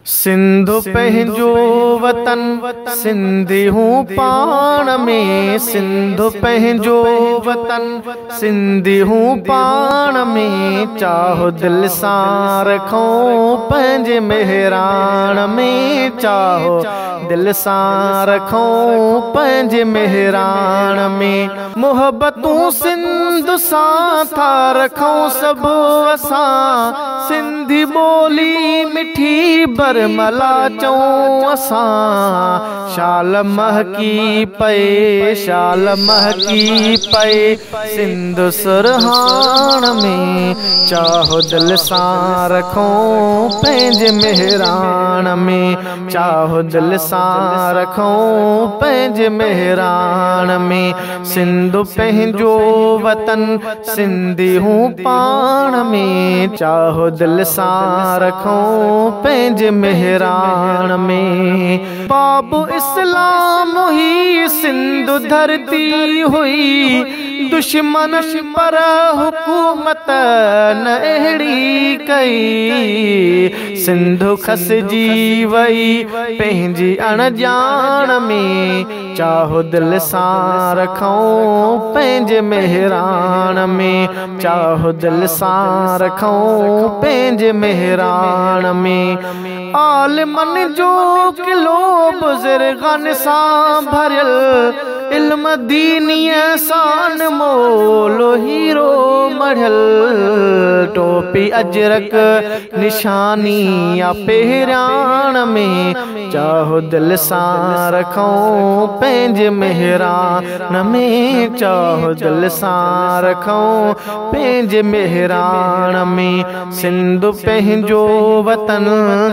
सिंधु पंहिंजो वतन सिंधी हूँ पाण में। सिंधु पंहिंजो वतन सिंधी हूँ पाण में। चाहो दिल सां रखूं पंहिंजे मेहरान में। चाहो दिल सां रखूं पंहिंजे मेहरान में। मोहब्बतूं सिंध सां था रखूं सभु असां। सिंधी ॿोली मिठी बरमला चऊं असां। शाल महकी पए शाल महकी पए सिंध सुरहान में। चाहो दिल सां रखूं पंहिंजे मेहरान में। चाहो दिल सां रखूं पंहिंजे मेहरान में। सिंधु पंहिंजो वतन सिंधी हूँ पाण में। चाहो दिल सां रखूं पंहिंजे मेहरान में। बाबु इस्लाम ही सिंधु धरती हुई। दुश्मन पर हुकूमत न अहिड़ी कई। सिंधु खसिजी वई पंहिंजी अणजान में। चाहो दिल सां रखूं पंहिंजे मेहरान में। चाहो दिल सां रखूं पंहिंजे मेहरान में। आलिमन जो किलो बुज़ुर्गन सां भरियल। इल्म दीनीअ सां मोल हीरो मढ़ियल। टोपी अजरक निशानी या पहिरान में। चाहो दिल सां रखूं पंहिंजे मेहरान में। चाहो दिल सां रखूं पंहिंजे मेहरान में। सिंधु पंहिंजो वतन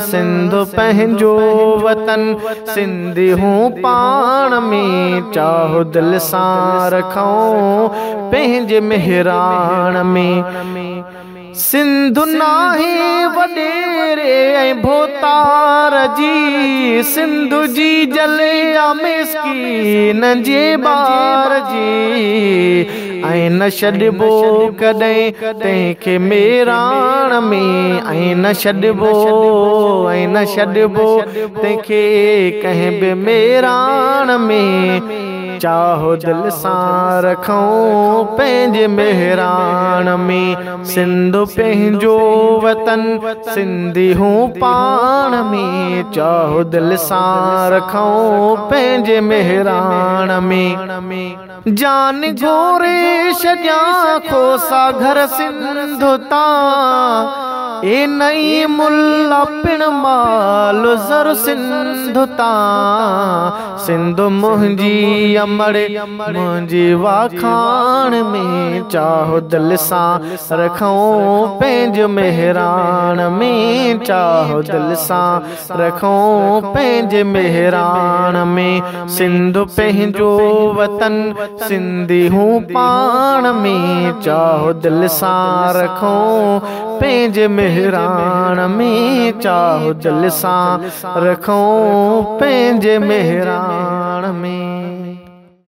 सिंधु पंहिंजो वतन सिंधी हूँ पाण में। चाहो दिल सां रखूं पंहिंजे मेहरान में। सिंधु नाहे वॾेरे ऐं भोतार जी। सिंधु जी जलिया मिस्कीन जे ॿार जी। ऐं न छॾिबो कॾहिं तंहिंखे मेहरान में। ऐं न छॾिबो ऐं न छॾिबो तंहिंखे कंहिं बि मेहरान में। चाहो दिल सां रखूं पंहिंजे मेहरान में। सिंधु पंहिंजो वतन सिंधी हूँ पाण में। चाहो दिल सां रखूं पंहिंजे मेहरान में। जान घोरे छॾियां खोसा घर सिंधु तां। ए नई मुल्ला पिण माल ज़र सिंधु तां। सिंधु मुंहिंजी अमड़ मुंहिंजी वाखाण में। चाहो दिल सां रखूं पंहिंजे मेहरान में। चाहो दिल सां रखूं पंहिंजे मेहरान में। सिंधु पंहिंजो वतन सिंधी हूँ पाण में। चाहो दिल सां रखूं पंहिंजे मेहरान में। चाहो दिल सां रखूं पंहिंजे मेहरान में।